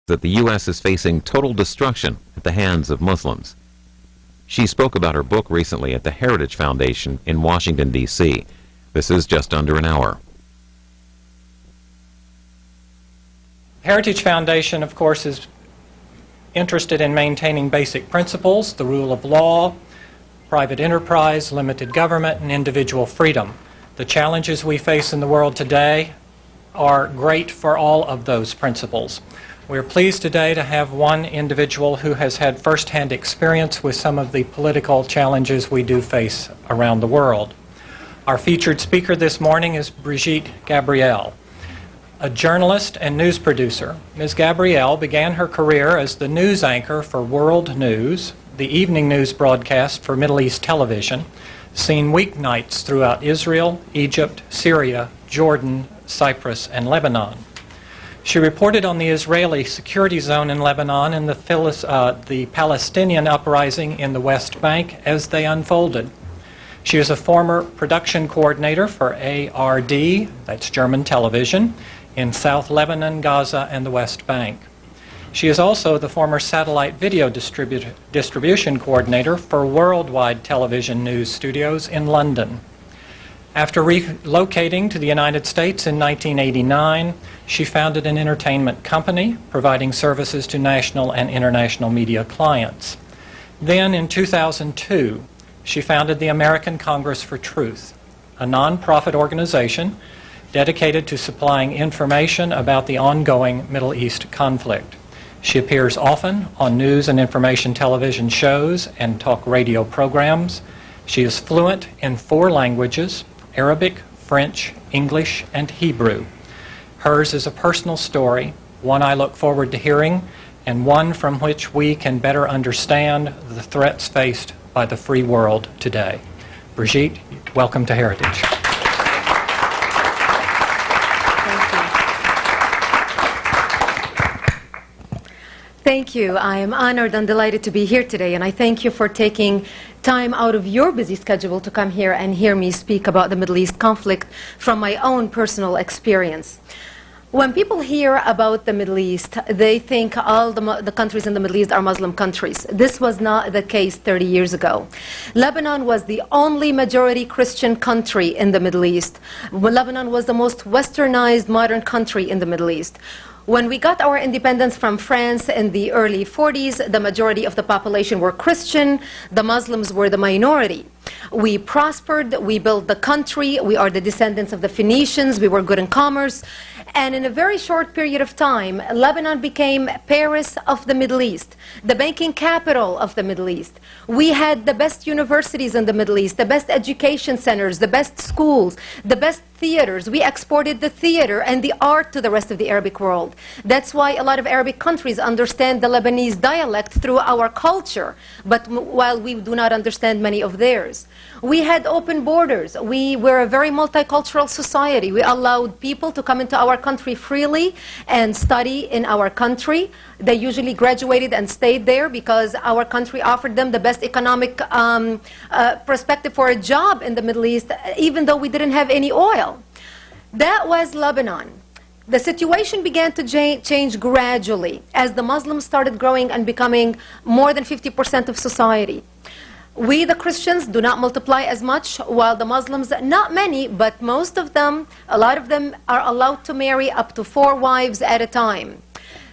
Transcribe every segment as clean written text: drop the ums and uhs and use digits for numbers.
that the U.S. is facing total destruction at the hands of Muslims. She spoke about her book recently at the Heritage Foundation in Washington, D.C. This is just under an hour. Heritage Foundation, of course, is interested in maintaining basic principles, the rule of law, private enterprise, limited government, and individual freedom. The challenges we face in the world today are great for all of those principles. We're pleased today to have one individual who has had first-hand experience with some of the political challenges we do face around the world. Our featured speaker this morning is Brigitte Gabriel, a journalist and news producer. Ms. Gabriel began her career as the news anchor for World News, the evening news broadcast for Middle East television, seen weeknights throughout Israel, Egypt, Syria, Jordan, Cyprus, and Lebanon. She reported on the Israeli security zone in Lebanon and the Palestinian uprising in the West Bank as they unfolded. She is a former production coordinator for ARD, that's German television, in South Lebanon, Gaza, and the West Bank. She is also the former satellite video distribution coordinator for Worldwide Television News Studios in London. After relocating to the United States in 1989, she founded an entertainment company providing services to national and international media clients. Then in 2002, she founded the American Congress for Truth, a nonprofit organization dedicated to supplying information about the ongoing Middle East conflict. She appears often on news and information television shows and talk radio programs. She is fluent in 4 languages: Arabic, French, English, and Hebrew. Hers is a personal story, one I look forward to hearing, and one from which we can better understand the threats faced by the free world today. Brigitte, welcome to Heritage. Thank you. I am honored and delighted to be here today, and I thank you for taking time out of your busy schedule to come here and hear me speak about the Middle East conflict from my own personal experience. When people hear about the Middle East, they think all the countries in the Middle East are Muslim countries. This was not the case 30 years ago. Lebanon was the only majority Christian country in the Middle East. Lebanon was the most westernized modern country in the Middle East. When we got our independence from France in the early 40s, the majority of the population were Christian. The Muslims were the minority. We prospered, we built the country, we are the descendants of the Phoenicians, we were good in commerce. And in a very short period of time, Lebanon became Paris of the Middle East, the banking capital of the Middle East. We had the best universities in the Middle East, the best education centers, the best schools, the best theaters. We exported the theater and the art to the rest of the Arabic world. That's why a lot of Arabic countries understand the Lebanese dialect through our culture, but while we do not understand many of theirs. We had open borders. We were a very multicultural society. We allowed people to come into our country freely and study in our country. They usually graduated and stayed there because our country offered them the best economic perspective for a job in the Middle East, even though we didn't have any oil. That was Lebanon. The situation began to change gradually as the Muslims started growing and becoming more than 50% of society. We, the Christians, do not multiply as much, while the Muslims, not many, but most of them, a lot of them are allowed to marry up to 4 wives at a time.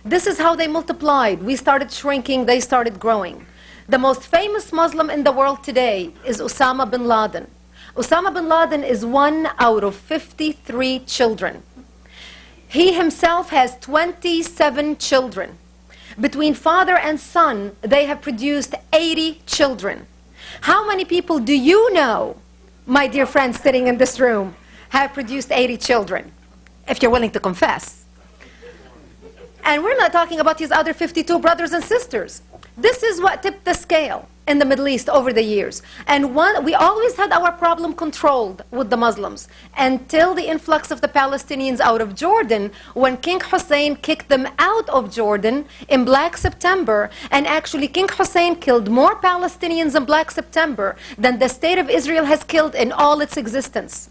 This is how they multiplied. We started shrinking, they started growing. The most famous Muslim in the world today is Osama bin Laden. Osama bin Laden is 1 out of 53 children. He himself has 27 children. Between father and son, they have produced 80 children. How many people do you know, my dear friends sitting in this room, have produced 80 children, if you're willing to confess? And we're not talking about his other 52 brothers and sisters. This is what tipped the scale in the Middle East over the years. And we always had our problem controlled with the Muslims until the influx of the Palestinians out of Jordan, when King Hussein kicked them out of Jordan in Black September. And actually King Hussein killed more Palestinians in Black September than the state of Israel has killed in all its existence.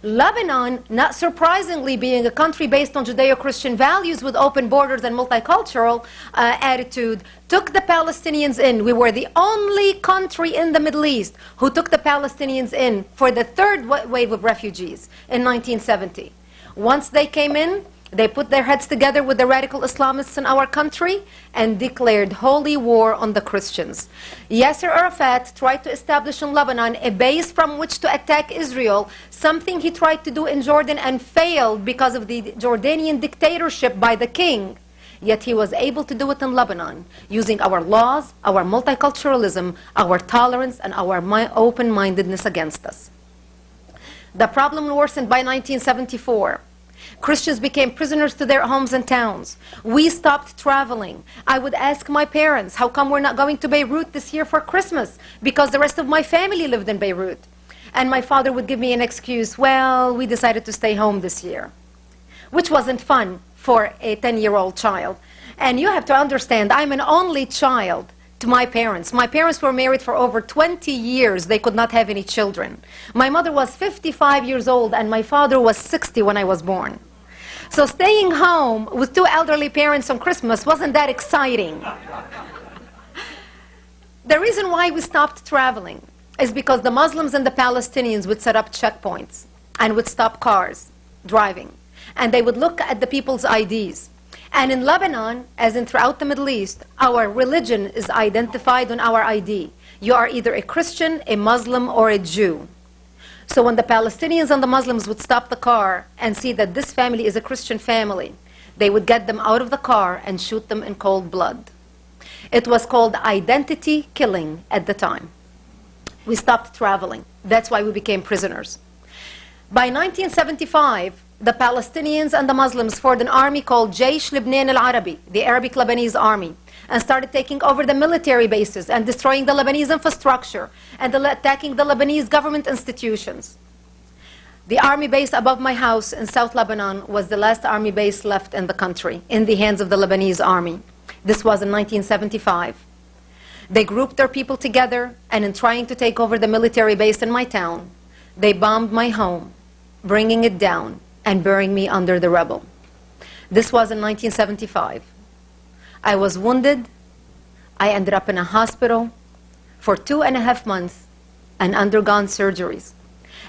Lebanon, not surprisingly, being a country based on Judeo-Christian values with open borders and multicultural attitude, took the Palestinians in. We were the only country in the Middle East who took the Palestinians in for the third wave of refugees in 1970. Once they came in, they put their heads together with the radical Islamists in our country and declared holy war on the Christians. Yasser Arafat tried to establish in Lebanon a base from which to attack Israel, something he tried to do in Jordan and failed because of the Jordanian dictatorship by the king. Yet he was able to do it in Lebanon, using our laws, our multiculturalism, our tolerance, and our open-mindedness against us. The problem worsened by 1974. Christians became prisoners to their homes and towns. We stopped traveling. I would ask my parents, how come we're not going to Beirut this year for Christmas? Because the rest of my family lived in Beirut. And my father would give me an excuse, well, we decided to stay home this year, which wasn't fun for a 10-year-old child. And you have to understand, I'm an only child to my parents. My parents were married for over 20 years. They could not have any children. My mother was 55 years old and my father was 60 when I was born. So staying home with two elderly parents on Christmas wasn't that exciting. The reason why we stopped traveling is because the Muslims and the Palestinians would set up checkpoints and would stop cars driving. And they would look at the people's IDs. And in Lebanon, as in throughout the Middle East, our religion is identified on our ID. You are either a Christian, a Muslim, or a Jew. So when the Palestinians and the Muslims would stop the car and see that this family is a Christian family, they would get them out of the car and shoot them in cold blood. It was called identity killing at the time. We stopped traveling. That's why we became prisoners. By 1975, the Palestinians and the Muslims formed an army called Jaysh Lebanon al-Arabi, the Arabic Lebanese army, and started taking over the military bases and destroying the Lebanese infrastructure and attacking the Lebanese government institutions. The army base above my house in South Lebanon was the last army base left in the country, in the hands of the Lebanese army. This was in 1975. They grouped their people together, and in trying to take over the military base in my town, they bombed my home, bringing it down and burying me under the rubble. This was in 1975. I was wounded. I ended up in a hospital for 2.5 months and undergone surgeries.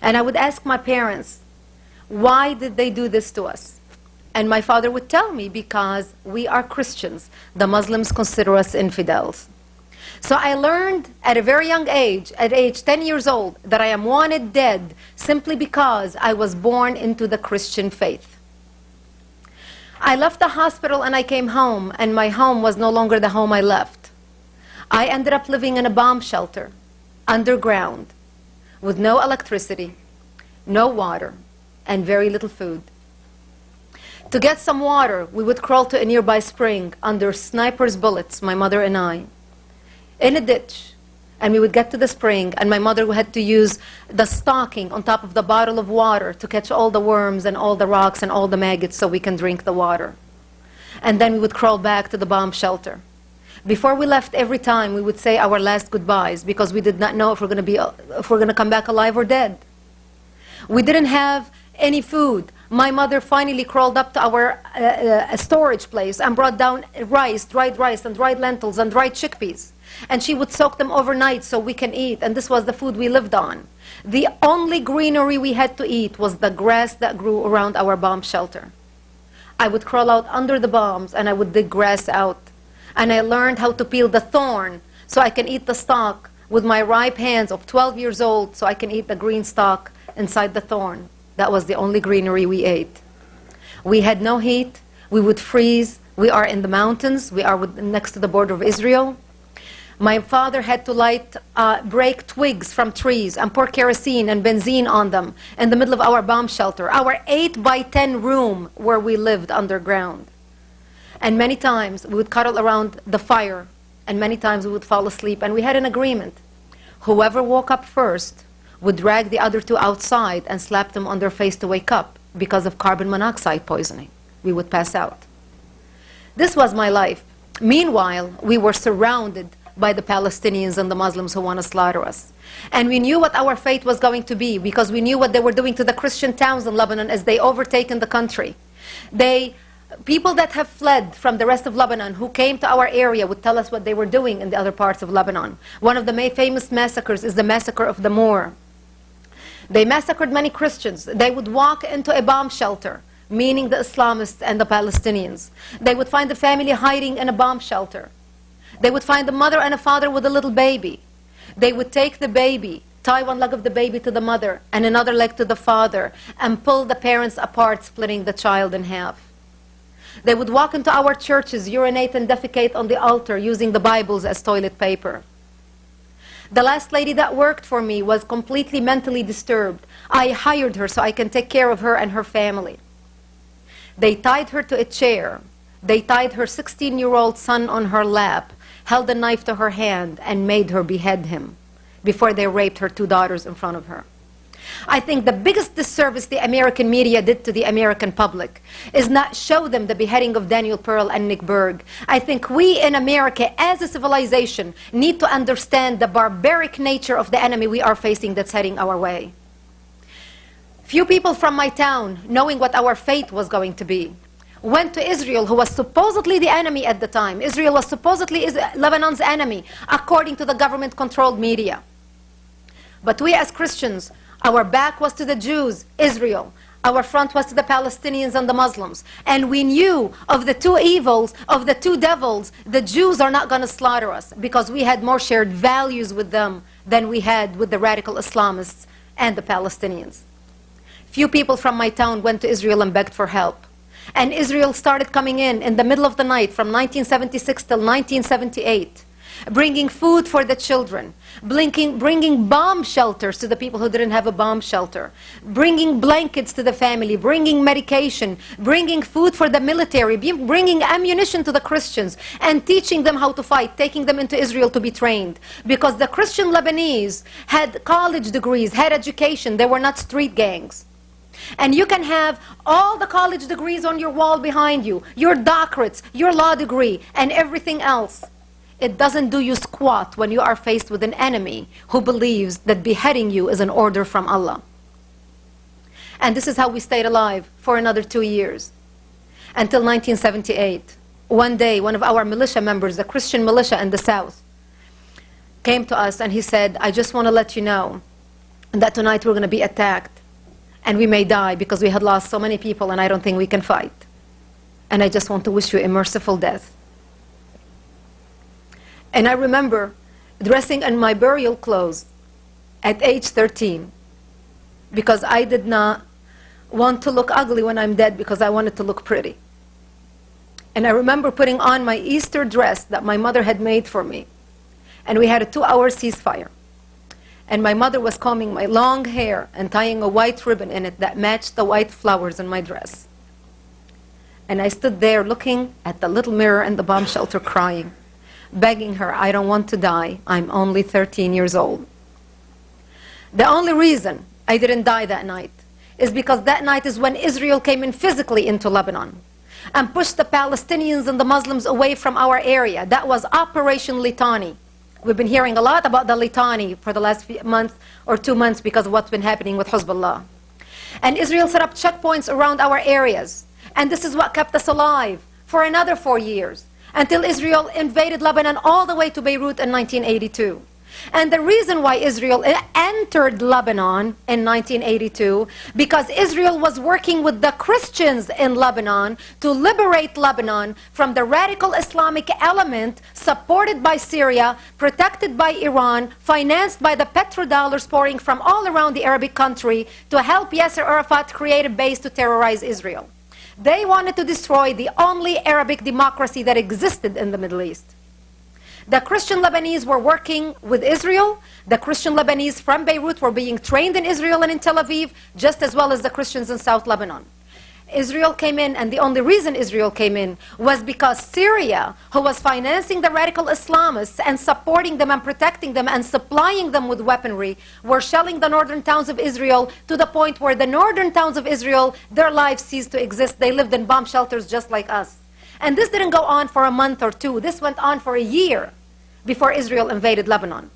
And I would ask my parents, why did they do this to us? And my father would tell me, because we are Christians. The Muslims consider us infidels. So I learned at a very young age, at age 10 years old, that I am wanted dead simply because I was born into the Christian faith. I left the hospital and I came home, and my home was no longer the home I left. I ended up living in a bomb shelter, underground, with no electricity, no water, and very little food. To get some water, we would crawl to a nearby spring under snipers' bullets, my mother and I, in a ditch. And we would get to the spring, and my mother had to use the stocking on top of the bottle of water to catch all the worms and all the rocks and all the maggots so we can drink the water. And then we would crawl back to the bomb shelter. Before we left, every time we would say our last goodbyes, because we did not know if we're going to come back alive or dead. We didn't have any food. My mother finally crawled up to our storage place and brought down rice, and dried lentils and dried chickpeas. And she would soak them overnight so we can eat, and this was the food we lived on. The only greenery we had to eat was the grass that grew around our bomb shelter. I would crawl out under the bombs and I would dig grass out. And I learned how to peel the thorn so I can eat the stalk with my ripe hands of 12 years old, so I can eat the green stalk inside the thorn. That was the only greenery we ate. We had no heat. We would freeze. We are in the mountains. We are next to the border of Israel. My father had to break twigs from trees and pour kerosene and benzene on them in the middle of our bomb shelter, our 8-by-10 room where we lived underground. And many times we would cuddle around the fire, and many times we would fall asleep. And we had an agreement. Whoever woke up first would drag the other two outside and slap them on their face to wake up because of carbon monoxide poisoning. We would pass out. This was my life. Meanwhile, we were surrounded by the Palestinians and the Muslims who want to slaughter us. And we knew what our fate was going to be because we knew what they were doing to the Christian towns in Lebanon as they overtaken the country. People that have fled from the rest of Lebanon who came to our area would tell us what they were doing in the other parts of Lebanon. One of the famous massacres is the massacre of the Moor. They massacred many Christians. They would walk into a bomb shelter, meaning the Islamists and the Palestinians. They would find the family hiding in a bomb shelter. They would find a mother and a father with a little baby. They would take the baby, tie one leg of the baby to the mother and another leg to the father, and pull the parents apart, splitting the child in half. They would walk into our churches, urinate and defecate on the altar using the Bibles as toilet paper. The last lady that worked for me was completely mentally disturbed. I hired her so I can take care of her and her family. They tied her to a chair. They tied her 16-year-old son on her lap, held a knife to her hand, and made her behead him before they raped her 2 daughters in front of her. I think the biggest disservice the American media did to the American public is not show them the beheading of Daniel Pearl and Nick Berg. I think we in America as a civilization need to understand the barbaric nature of the enemy we are facing that's heading our way. Few people from my town, knowing what our fate was going to be, went to Israel, who was supposedly the enemy at the time. Israel was supposedly Lebanon's enemy, according to the government-controlled media. But we as Christians, our back was to the Jews, Israel. Our front was to the Palestinians and the Muslims. And we knew of the 2 evils, of the 2 devils, the Jews are not going to slaughter us because we had more shared values with them than we had with the radical Islamists and the Palestinians. Few people from my town went to Israel and begged for help. And Israel started coming in the middle of the night from 1976 till 1978. Bringing food for the children, bringing bomb shelters to the people who didn't have a bomb shelter, bringing blankets to the family, bringing medication, bringing food for the military, bringing ammunition to the Christians, and teaching them how to fight, taking them into Israel to be trained. Because the Christian Lebanese had college degrees, had education, they were not street gangs. And you can have all the college degrees on your wall behind you, your doctorates, your law degree, and everything else. It doesn't do you squat when you are faced with an enemy who believes that beheading you is an order from Allah. And this is how we stayed alive for another 2 years, until 1978. One day, one of our militia members, the Christian militia in the south, came to us and he said, I just want to let you know that tonight we're going to be attacked and we may die because we had lost so many people and I don't think we can fight. And I just want to wish you a merciful death. And I remember dressing in my burial clothes at age 13 because I did not want to look ugly when I'm dead because I wanted to look pretty. And I remember putting on my Easter dress that my mother had made for me. And we had a 2-hour ceasefire. And my mother was combing my long hair and tying a white ribbon in it that matched the white flowers in my dress. And I stood there looking at the little mirror in the bomb shelter crying, begging her, I don't want to die. I'm only 13 years old. The only reason I didn't die that night is because that night is when Israel came in physically into Lebanon and pushed the Palestinians and the Muslims away from our area. That was Operation Litani. We've been hearing a lot about the Litani for the last month or 2 months because of what's been happening with Hezbollah. And Israel set up checkpoints around our areas. And this is what kept us alive for another 4 years, until Israel invaded Lebanon all the way to Beirut in 1982. And the reason why Israel entered Lebanon in 1982, because Israel was working with the Christians in Lebanon to liberate Lebanon from the radical Islamic element supported by Syria, protected by Iran, financed by the petrodollars pouring from all around the Arabic country to help Yasser Arafat create a base to terrorize Israel. They wanted to destroy the only Arabic democracy that existed in the Middle East. The Christian Lebanese were working with Israel. The Christian Lebanese from Beirut were being trained in Israel and in Tel Aviv, just as well as the Christians in South Lebanon. Israel came in, and the only reason Israel came in was because Syria, who was financing the radical Islamists and supporting them and protecting them and supplying them with weaponry, were shelling the northern towns of Israel to the point where the northern towns of Israel, their lives ceased to exist. They lived in bomb shelters just like us. And this didn't go on for a month or two. This went on for a year, before Israel invaded Lebanon.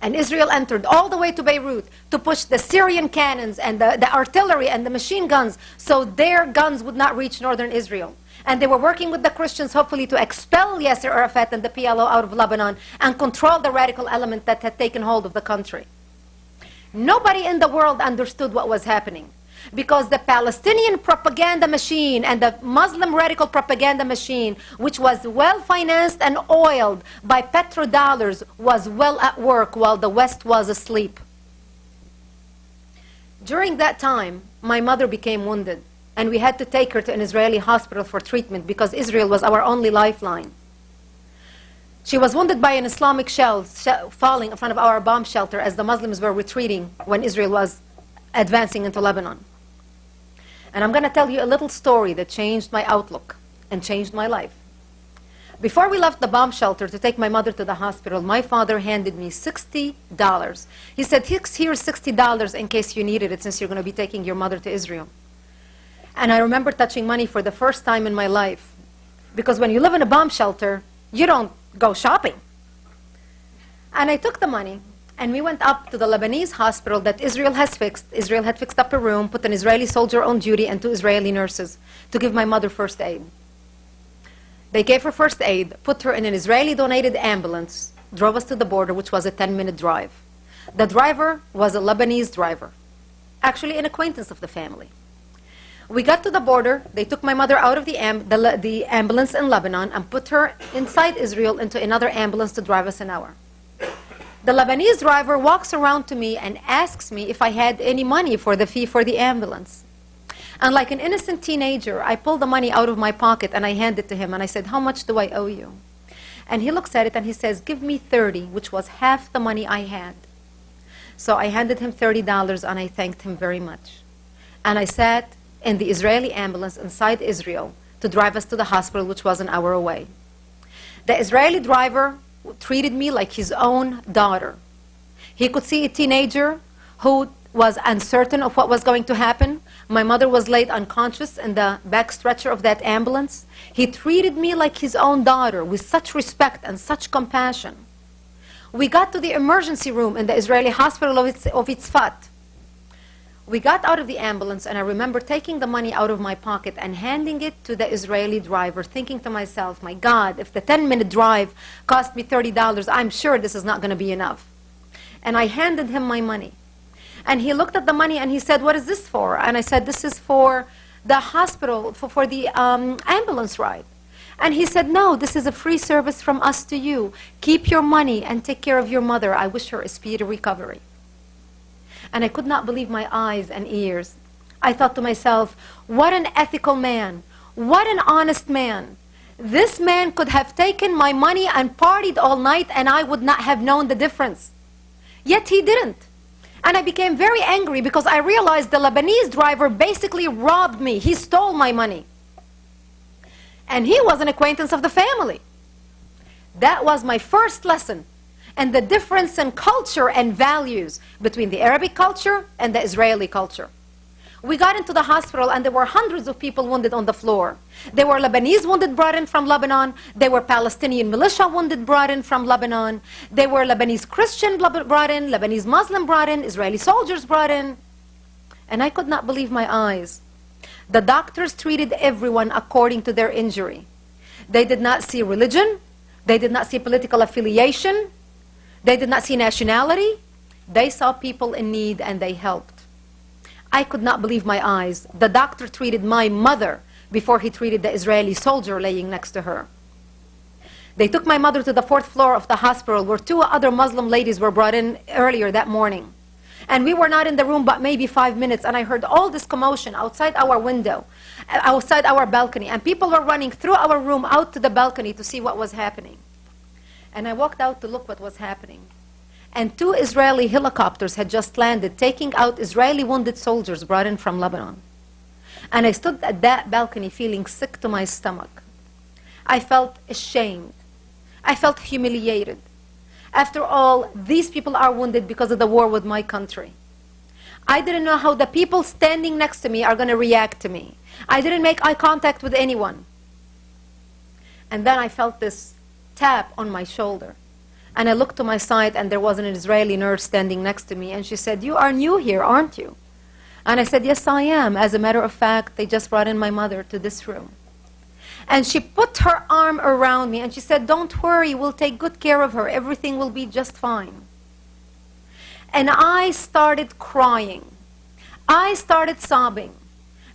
And Israel entered all the way to Beirut to push the Syrian cannons and the artillery and the machine guns so their guns would not reach northern Israel. And they were working with the Christians, hopefully, to expel Yasser Arafat and the PLO out of Lebanon and control the radical element that had taken hold of the country. Nobody in the world understood what was happening, because the Palestinian propaganda machine and the Muslim radical propaganda machine, which was well financed and oiled by petrodollars, was well at work while the West was asleep. During that time, my mother became wounded, and we had to take her to an Israeli hospital for treatment because Israel was our only lifeline. She was wounded by an Islamic shell falling in front of our bomb shelter as the Muslims were retreating when Israel was advancing into Lebanon. And I'm going to tell you a little story that changed my outlook and changed my life. Before we left the bomb shelter to take my mother to the hospital, my father handed me $60. He said, here's $60 in case you needed it, since you're going to be taking your mother to Israel. And I remember touching money for the first time in my life, because when you live in a bomb shelter, you don't go shopping. And I took the money, and we went up to the Lebanese hospital that Israel has fixed. Israel had fixed up a room, put an Israeli soldier on duty and 2 Israeli nurses to give my mother first aid. They gave her first aid, put her in an Israeli-donated ambulance, drove us to the border, which was a 10-minute drive. The driver was a Lebanese driver, actually an acquaintance of the family. We got to the border. They took my mother out of the ambulance in Lebanon and put her inside Israel into another ambulance to drive us an hour. The Lebanese driver walks around to me and asks me if I had any money for the fee for the ambulance. And like an innocent teenager, I pulled the money out of my pocket and I handed it to him. And I said, how much do I owe you? And he looks at it and he says, give me 30, which was half the money I had. So I handed him $30 and I thanked him very much. And I sat in the Israeli ambulance inside Israel to drive us to the hospital, which was an hour away. The Israeli driver treated me like his own daughter. He could see a teenager who was uncertain of what was going to happen. My mother was laid unconscious in the back stretcher of that ambulance. He treated me like his own daughter with such respect and such compassion. We got to the emergency room in the Israeli hospital of Itzfat. We got out of the ambulance, and I remember taking the money out of my pocket and handing it to the Israeli driver, thinking to myself, my God, if the 10-minute drive cost me $30, I'm sure this is not going to be enough. And I handed him my money. And he looked at the money and he said, what is this for? And I said, this is for the hospital, for the ambulance ride. And he said, no, this is a free service from us to you. Keep your money and take care of your mother. I wish her a speedy recovery. And I could not believe my eyes and ears. I thought to myself, what an ethical man. What an honest man. This man could have taken my money and partied all night and I would not have known the difference. Yet he didn't. And I became very angry because I realized the Lebanese driver basically robbed me. He stole my money. And he was an acquaintance of the family. That was my first lesson. And the difference in culture and values between the Arabic culture and the Israeli culture. We got into the hospital and there were hundreds of people wounded on the floor. There were Lebanese wounded brought in from Lebanon. There were Palestinian militia wounded brought in from Lebanon. There were Lebanese Christian brought in, Lebanese Muslim brought in, Israeli soldiers brought in. And I could not believe my eyes. The doctors treated everyone according to their injury. They did not see religion. They did not see political affiliation. They did not see nationality. They saw people in need and they helped. I could not believe my eyes. The doctor treated my mother before he treated the Israeli soldier laying next to her. They took my mother to the 4th floor of the hospital where 2 other Muslim ladies were brought in earlier that morning. And we were not in the room but maybe 5 minutes, and I heard all this commotion outside our window, outside our balcony, and people were running through our room out to the balcony to see what was happening. And I walked out to look what was happening. And 2 Israeli helicopters had just landed, taking out Israeli wounded soldiers brought in from Lebanon. And I stood at that balcony feeling sick to my stomach. I felt ashamed. I felt humiliated. After all, these people are wounded because of the war with my country. I didn't know how the people standing next to me are going to react to me. I didn't make eye contact with anyone. And then I felt this tap on my shoulder. And I looked to my side, and there was an Israeli nurse standing next to me, and she said, "You are new here, aren't you?" And I said, "Yes, I am. As a matter of fact, they just brought in my mother to this room." And she put her arm around me, and she said, "Don't worry, we'll take good care of her. Everything will be just fine." And I started crying. I started sobbing.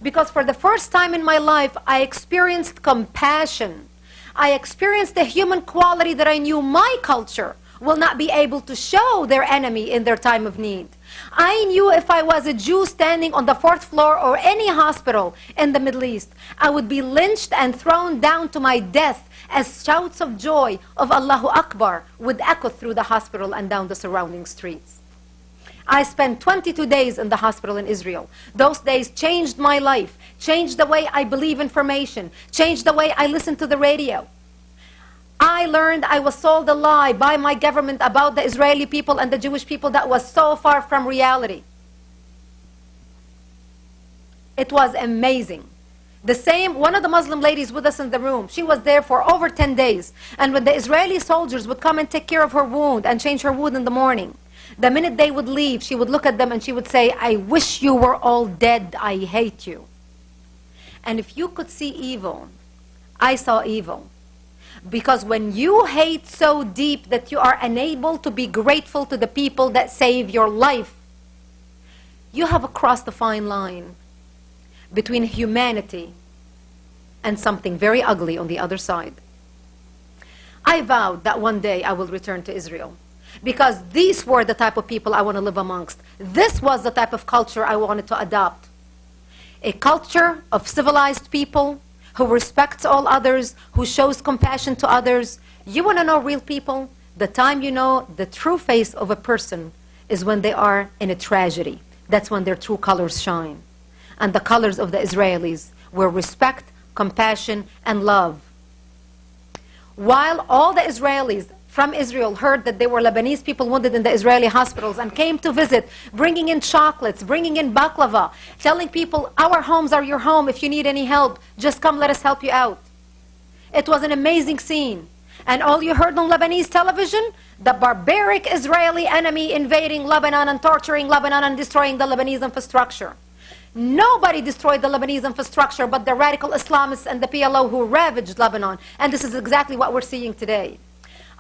Because for the first time in my life, I experienced compassion. I experienced the human quality that I knew my culture will not be able to show their enemy in their time of need. I knew if I was a Jew standing on the 4th floor or any hospital in the Middle East, I would be lynched and thrown down to my death as shouts of joy of Allahu Akbar would echo through the hospital and down the surrounding streets. I spent 22 days in the hospital in Israel. Those days changed my life, changed the way I believe information, changed the way I listen to the radio. I learned I was sold a lie by my government about the Israeli people and the Jewish people that was so far from reality. It was amazing. One of the Muslim ladies with us in the room, she was there for over 10 days. And when the Israeli soldiers would come and take care of her wound and change her wound in the morning, the minute they would leave, she would look at them and she would say, "I wish you were all dead. I hate you." And if you could see evil, I saw evil. Because when you hate so deep that you are unable to be grateful to the people that save your life, you have crossed the fine line between humanity and something very ugly on the other side. I vowed that one day I will return to Israel. Because these were the type of people I want to live amongst. This was the type of culture I wanted to adopt. A culture of civilized people who respects all others, who shows compassion to others. You want to know real people? The time you know the true face of a person is when they are in a tragedy. That's when their true colors shine. And the colors of the Israelis were respect, compassion, and love. While all the Israelis from Israel heard that there were Lebanese people wounded in the Israeli hospitals and came to visit, bringing in chocolates, bringing in baklava, telling people, "Our homes are your home. If you need any help, just come, let us help you out." It was an amazing scene. And all you heard on Lebanese television, the barbaric Israeli enemy invading Lebanon and torturing Lebanon and destroying the Lebanese infrastructure. Nobody destroyed the Lebanese infrastructure but the radical Islamists and the PLO who ravaged Lebanon. And this is exactly what we're seeing today.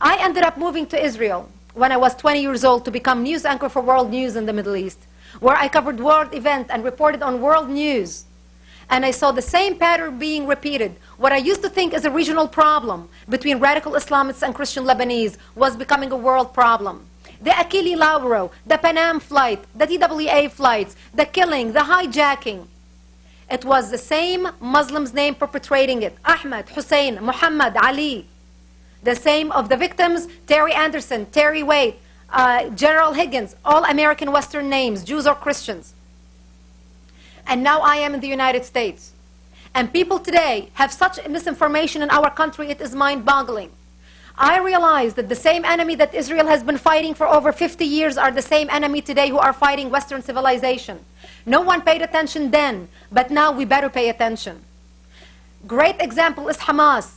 I ended up moving to Israel when I was 20 years old to become news anchor for World News in the Middle East, where I covered world events and reported on world news. And I saw the same pattern being repeated. What I used to think is a regional problem between radical Islamists and Christian Lebanese was becoming a world problem. The Achille Lauro, the Pan Am flight, the TWA flights, the killing, the hijacking. It was the same Muslims' name perpetrating it. Ahmed, Hussein, Muhammad, Ali. The same of the victims, Terry Anderson, Terry Waite, General Higgins, all American Western names, Jews or Christians. And now I am in the United States. And people today have such misinformation in our country, it is mind-boggling. I realize that the same enemy that Israel has been fighting for over 50 years are the same enemy today who are fighting Western civilization. No one paid attention then, but now we better pay attention. Great example is Hamas.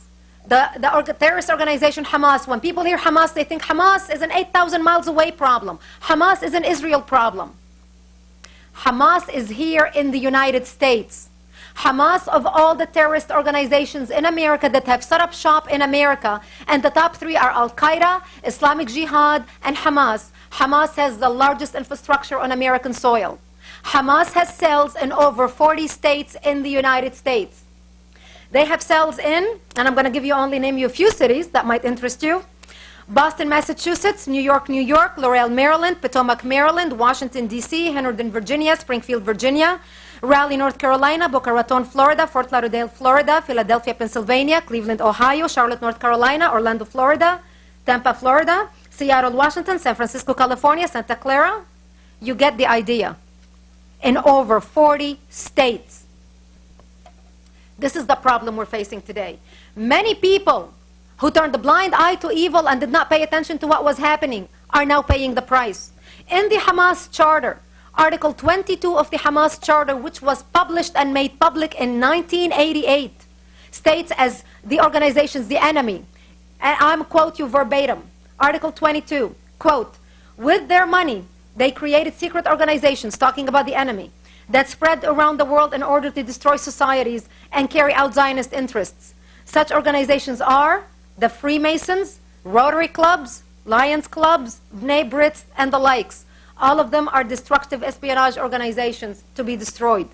The terrorist organization Hamas. When people hear Hamas, they think Hamas is an 8,000 miles away problem. Hamas is an Israel problem. Hamas is here in the United States. Hamas, of all the terrorist organizations in America that have set up shop in America, and the top three are Al-Qaeda, Islamic Jihad, and Hamas. Hamas has the largest infrastructure on American soil. Hamas has cells in over 40 states in the United States. They have cells in, and I'm going to name you a few cities that might interest you. Boston, Massachusetts, New York, New York, Laurel, Maryland, Potomac, Maryland, Washington, D.C., Henderson, Virginia, Springfield, Virginia, Raleigh, North Carolina, Boca Raton, Florida, Fort Lauderdale, Florida, Philadelphia, Pennsylvania, Cleveland, Ohio, Charlotte, North Carolina, Orlando, Florida, Tampa, Florida, Seattle, Washington, San Francisco, California, Santa Clara. You get the idea. In over 40 states. This is the problem we're facing today. Many people who turned a blind eye to evil and did not pay attention to what was happening are now paying the price. In the Hamas Charter, Article 22 of the Hamas Charter, which was published and made public in 1988, states as the organization's the enemy. and I'm quote you verbatim, Article 22, quote, with their money, they created secret organizations, talking about the enemy, that spread around the world in order to destroy societies and carry out Zionist interests. Such organizations are the Freemasons, Rotary Clubs, Lions Clubs, B'nai B'rith, and the likes. All of them are destructive espionage organizations to be destroyed.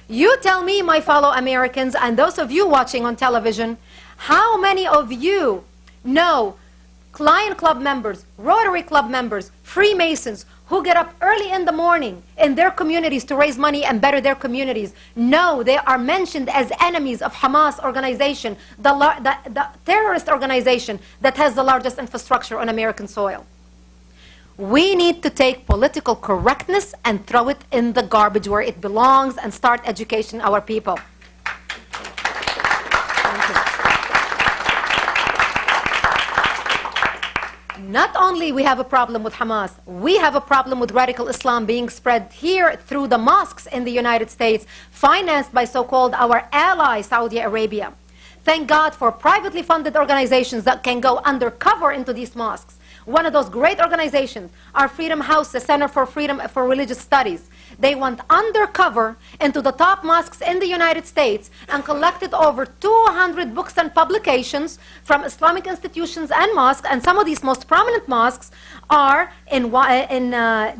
You tell me, my fellow Americans, and those of you watching on television, how many of you know Lion Club members, Rotary Club members, Freemasons, who get up early in the morning in their communities to raise money and better their communities? No, they are mentioned as enemies of Hamas organization, the terrorist organization that has the largest infrastructure on American soil. We need to take political correctness and throw it in the garbage where it belongs and start educating our people. Thank you. Not only we have a problem with Hamas, we have a problem with radical Islam being spread here through the mosques in the United States, financed by so-called our ally, Saudi Arabia. Thank God for privately funded organizations that can go undercover into these mosques. One of those great organizations, our Freedom House, the Center for Freedom for Religious Studies. They went undercover into the top mosques in the United States and collected over 200 books and publications from Islamic institutions and mosques. And some of these most prominent mosques are in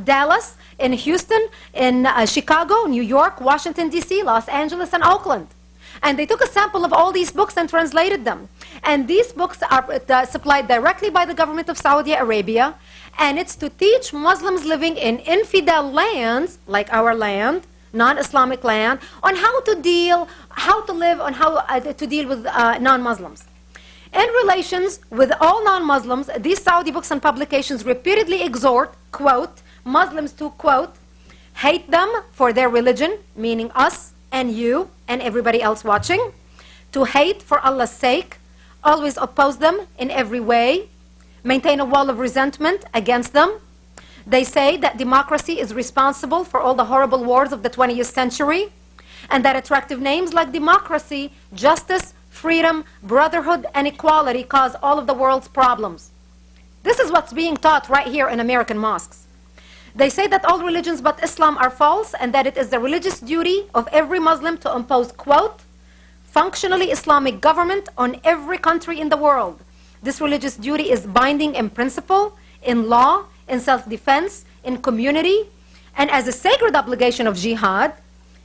Dallas, in Houston, in Chicago, New York, Washington, D.C., Los Angeles, and Oakland. And they took a sample of all these books and translated them. And these books are supplied directly by the government of Saudi Arabia. And it's to teach Muslims living in infidel lands, like our land, non-Islamic land, on how to live, on how to deal with non-Muslims. In relations with all non-Muslims, these Saudi books and publications repeatedly exhort, quote, Muslims to, quote, hate them for their religion, meaning us and you and everybody else watching, to hate for Allah's sake, always oppose them in every way, maintain a wall of resentment against them. They say that democracy is responsible for all the horrible wars of the 20th century, and that attractive names like democracy, justice, freedom, brotherhood, and equality cause all of the world's problems. This is what's being taught right here in American mosques. They say that all religions but Islam are false, and that it is the religious duty of every Muslim to impose, quote, functionally Islamic government on every country in the world. This religious duty is binding in principle, in law, in self-defense, in community, and as a sacred obligation of jihad.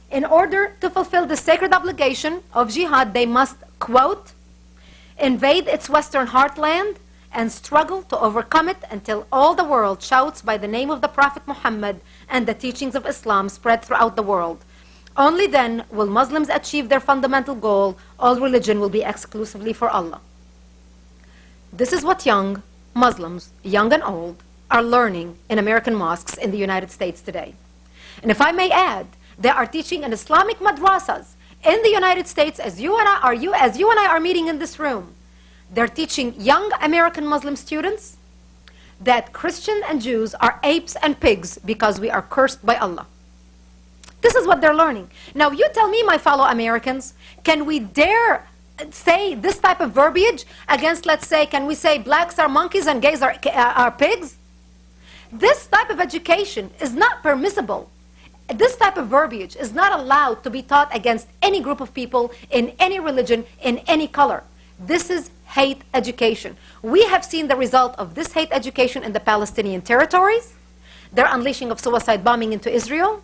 In order to fulfill the sacred obligation of jihad, they must, quote, invade its western heartland and struggle to overcome it until all the world shouts by the name of the Prophet Muhammad and the teachings of Islam spread throughout the world. Only then will Muslims achieve their fundamental goal: all religion will be exclusively for Allah. This is what young Muslims, young and old, are learning in American mosques in the United States today. And if I may add, they are teaching in Islamic madrasas in the United States as you and I are meeting in this room. They're teaching young American Muslim students that Christians and Jews are apes and pigs because we are cursed by Allah. This is what they're learning. Now you tell me, my fellow Americans, can we dare say this type of verbiage against, let's say, can we say blacks are monkeys and gays are pigs? This type of education is not permissible. This type of verbiage is not allowed to be taught against any group of people in any religion, in any color. This is hate education. We have seen the result of this hate education in the Palestinian territories, their unleashing of suicide bombing into Israel,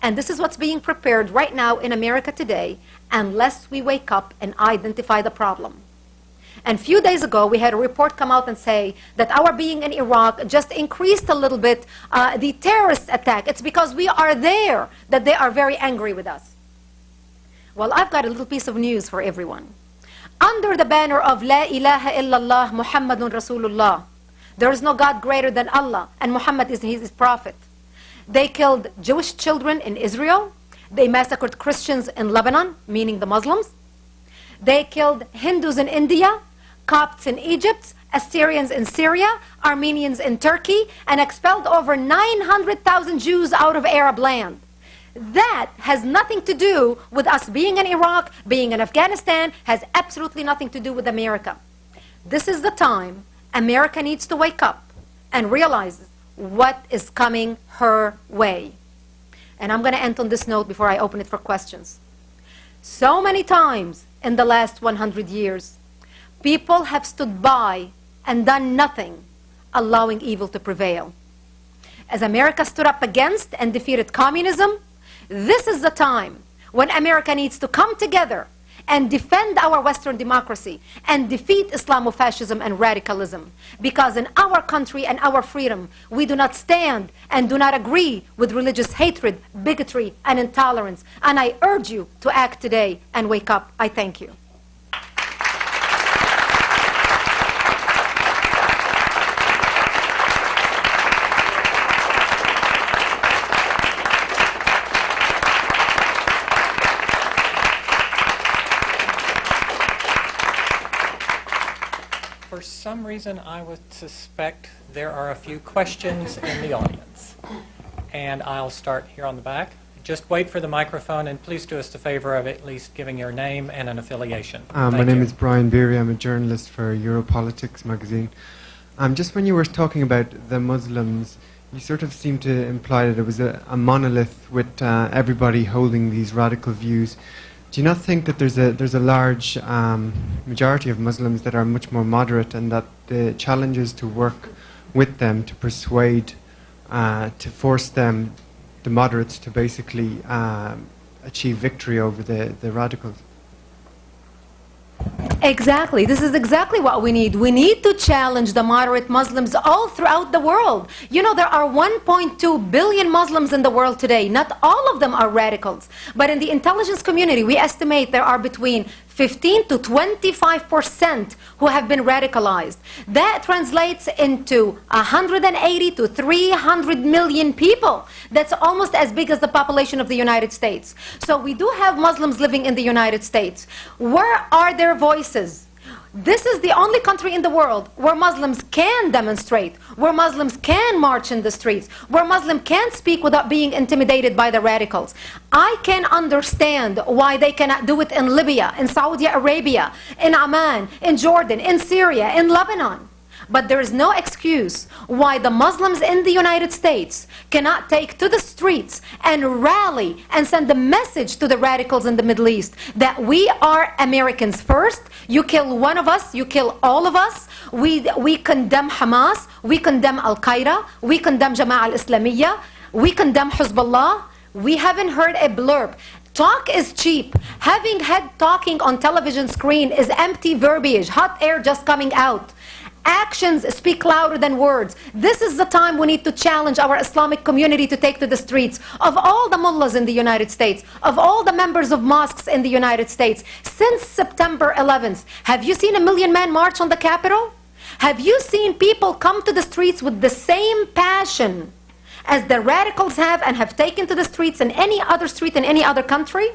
and this is what's being prepared right now in America today unless we wake up and identify the problem. And a few days ago, we had a report come out and say that our being in Iraq just increased a little bit the terrorist attack. It's because we are there that they are very angry with us. Well, I've got a little piece of news for everyone. Under the banner of La ilaha illallah Muhammadun Rasulullah, there is no God greater than Allah, and Muhammad is his prophet. They killed Jewish children in Israel. They massacred Christians in Lebanon, meaning the Muslims. They killed Hindus in India, Copts in Egypt, Assyrians in Syria, Armenians in Turkey, and expelled over 900,000 Jews out of Arab land. That has nothing to do with us being in Iraq, being in Afghanistan, has absolutely nothing to do with America. This is the time America needs to wake up and realize what is coming her way. And I'm going to end on this note before I open it for questions. So many times in the last 100 years, people have stood by and done nothing, allowing evil to prevail. As America stood up against and defeated communism, this is the time when America needs to come together and defend our Western democracy and defeat Islamofascism and radicalism. Because in our country and our freedom, we do not stand and do not agree with religious hatred, bigotry, and intolerance. And I urge you to act today and wake up. I thank you. For some reason, I would suspect there are a few questions in the audience. And I'll start here on the back. Just wait for the microphone, and please do us the favor of at least giving your name and an affiliation. My name is Brian Beery. I'm a journalist for Europolitics magazine. Just when you were talking about the Muslims, you sort of seemed to imply that it was a monolith with everybody holding these radical views. Do you not think that there's a large majority of Muslims that are much more moderate, and that the challenge is to work with them, to persuade, to force them, the moderates, to basically achieve victory over the radicals? Exactly. This is exactly what we need. We need to challenge the moderate Muslims all throughout the world. You know, there are 1.2 billion Muslims in the world today. Not all of them are radicals. But in the intelligence community, we estimate there are between 15 to 25% who have been radicalized. That translates into 180 to 300 million people. That's almost as big as the population of the United States. So we do have Muslims living in the United States. Where are their voices? This is the only country in the world where Muslims can demonstrate, where Muslims can march in the streets, where Muslims can speak without being intimidated by the radicals. I can understand why they cannot do it in Libya, in Saudi Arabia, in Oman, in Jordan, in Syria, in Lebanon. But there is no excuse why the Muslims in the United States cannot take to the streets and rally and send a message to the radicals in the Middle East that we are Americans first. You kill one of us, you kill all of us. We condemn Hamas, we condemn Al-Qaeda, we condemn Jama'ah al-Islamiyya, we condemn Hezbollah. We haven't heard a blurb. Talk is cheap. Having had talking on television screen is empty verbiage, hot air just coming out. Actions speak louder than words. This is the time we need to challenge our Islamic community to take to the streets. Of all the mullahs in the United States, of all the members of mosques in the United States, since September 11th, have you seen a million-man march on the Capitol? Have you seen people come to the streets with the same passion as the radicals have and have taken to the streets in any other street in any other country?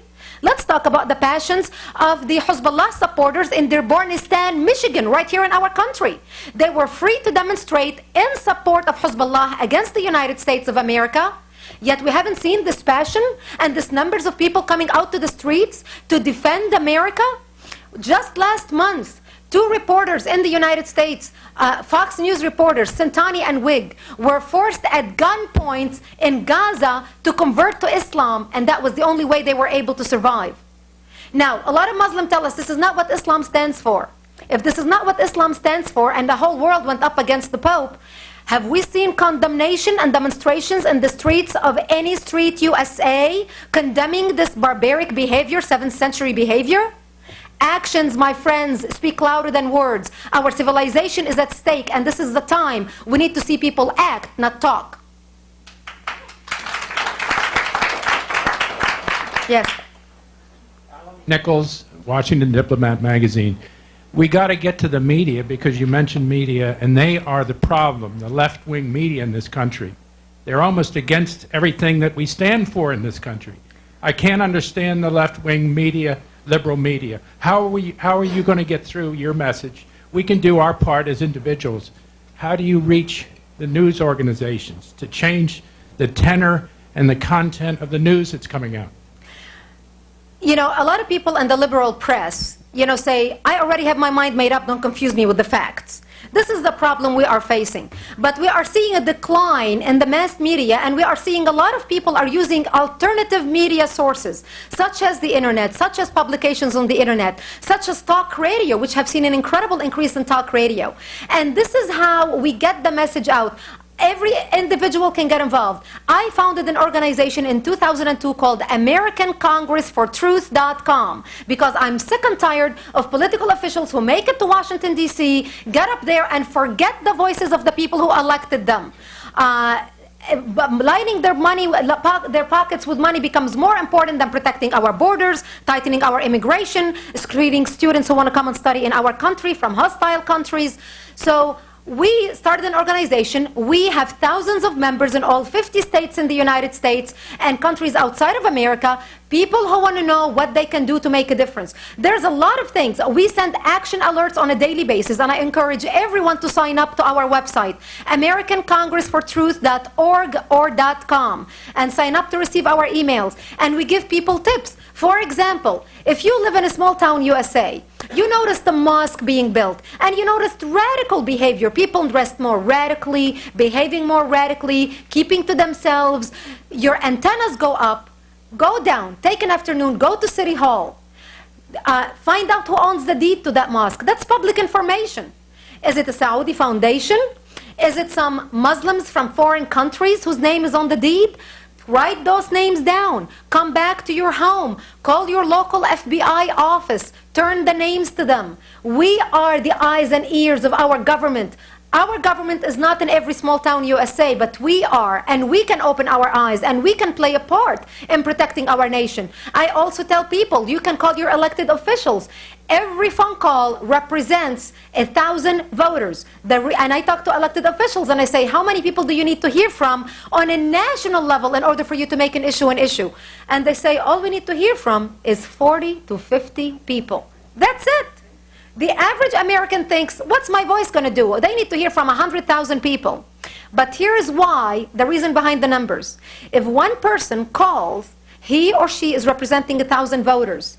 Let's talk about the passions of the Hezbollah supporters in Dearbornistan, Michigan, right here in our country. They were free to demonstrate in support of Hezbollah against the United States of America, yet we haven't seen this passion and this numbers of people coming out to the streets to defend America. Just last month, 2 reporters in the United States, Fox News reporters, Santani and Wig, were forced at gunpoint in Gaza to convert to Islam, and that was the only way they were able to survive. Now, a lot of Muslims tell us this is not what Islam stands for. If this is not what Islam stands for, and the whole world went up against the Pope, have we seen condemnation and demonstrations in the streets of any street USA condemning this barbaric behavior, 7th century behavior? Actions, my friends, speak louder than words. Our civilization is at stake, and this is the time we need to see people act, not talk. Yes. Nichols, Washington Diplomat Magazine. We got to get to the media, because you mentioned media, and they are the problem, the left-wing media in this country. They're almost against everything that we stand for in this country. I can't understand the left-wing media, liberal media. How are you going to get through your message? We can do our part as individuals. How do you reach the news organizations to change the tenor and the content of the news that's coming out? You know, a lot of people in the liberal press say, I already have my mind made up, don't confuse me with the facts. This is the problem we are facing. But we are seeing a decline in the mass media, and we are seeing a lot of people are using alternative media sources, such as the internet, such as publications on the internet, such as talk radio, which have seen an incredible increase in talk radio. And this is how we get the message out. Every individual can get involved. I founded an organization in 2002 called AmericanCongressForTruth.com because I'm sick and tired of political officials who make it to Washington, D.C., get up there and forget the voices of the people who elected them. Lining their pockets with money becomes more important than protecting our borders, tightening our immigration, screening students who want to come and study in our country from hostile countries. So we started an organization. We have thousands of members in all 50 states in the United States and countries outside of America, people who want to know what they can do to make a difference. There's a lot of things. We send action alerts on a daily basis, and I encourage everyone to sign up to our website, AmericanCongressForTruth.org or .com, and sign up to receive our emails. And we give people tips. For example, if you live in a small town USA, you noticed the mosque being built, and you noticed radical behavior, people dressed more radically, behaving more radically, keeping to themselves. Your antennas go up, go down, take an afternoon, go to City Hall, find out who owns the deed to that mosque. That's public information. Is it a Saudi foundation? Is it some Muslims from foreign countries whose name is on the deed? Write those names down. Come back to your home. Call your local FBI office. Turn the names to them. We are the eyes and ears of our government. Our government is not in every small town USA, but we are, and we can open our eyes, and we can play a part in protecting our nation. I also tell people, you can call your elected officials. Every phone call represents 1,000 voters. And I talk to elected officials, and I say, how many people do you need to hear from on a national level in order for you to make an issue an issue? And they say, all we need to hear from is 40 to 50 people. That's it. The average American thinks, what's my voice going to do? They need to hear from 100,000 people. But here is why, the reason behind the numbers. If one person calls, he or she is representing 1,000 voters.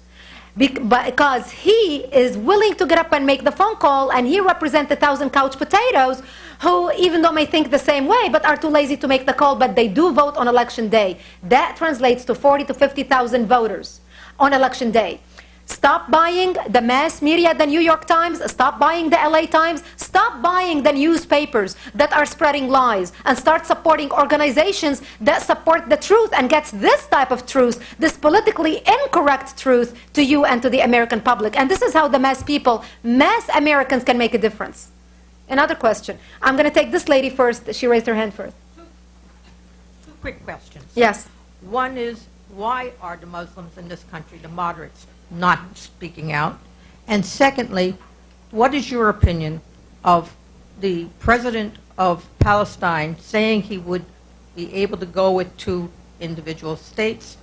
Because he is willing to get up and make the phone call, and he represents 1,000 couch potatoes who, even though may think the same way, but are too lazy to make the call, but they do vote on election day. That translates to 40 to 50,000 voters on election day. Stop buying the mass media, the New York Times, stop buying the LA Times, stop buying the newspapers that are spreading lies, and start supporting organizations that support the truth and gets this type of truth, this politically incorrect truth, to you and to the American public. And this is how the mass people, mass Americans, can make a difference. Another question. I'm going to take this lady first. She raised her hand first. Two quick questions. Yes. One is, why are the Muslims in this country, the moderates, not speaking out? And secondly, what is your opinion of the president of Palestine saying he would be able to go with 2 individual states?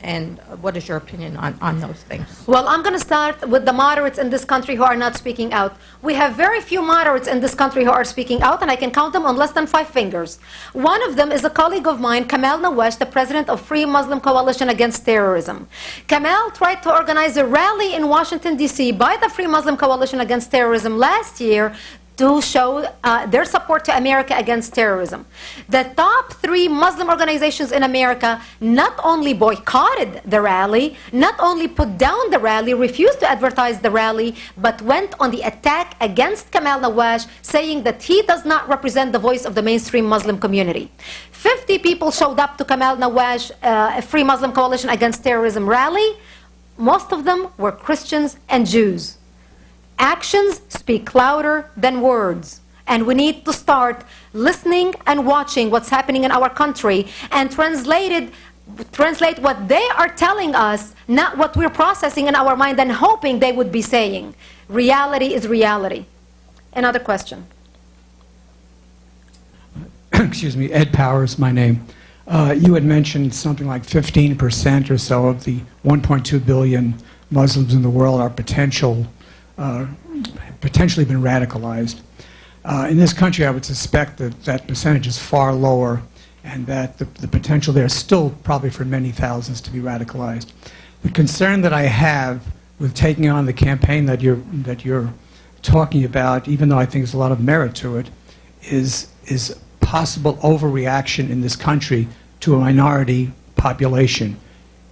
And what is your opinion on those things? Well, I'm going to start with the moderates in this country who are not speaking out. We have very few moderates in this country who are speaking out, and I can count them on less than 5 fingers. One of them is a colleague of mine, Kamal Nawash, the president of Free Muslim Coalition Against Terrorism. Kamal tried to organize a rally in Washington, D.C. by the Free Muslim Coalition Against Terrorism last year to show their support to America against terrorism. The top 3 Muslim organizations in America not only boycotted the rally, not only put down the rally, refused to advertise the rally, but went on the attack against Kamal Nawash, saying that he does not represent the voice of the mainstream Muslim community. 50 people showed up to Kamal Nawash, a Free Muslim Coalition Against Terrorism rally. Most of them were Christians and Jews. Actions speak louder than words, and we need to start listening and watching what's happening in our country and translate what they are telling us, not what we're processing in our mind and hoping they would be saying. Reality is reality. Another question. Excuse me, Ed Powers, my name. You had mentioned something like 15% or so of the 1.2 billion Muslims in the world are potentially been radicalized. In this country, I would suspect that that percentage is far lower, and that the potential there is still probably for many thousands to be radicalized. The concern that I have with taking on the campaign that you're talking about, even though I think there's a lot of merit to it, is possible overreaction in this country to a minority population.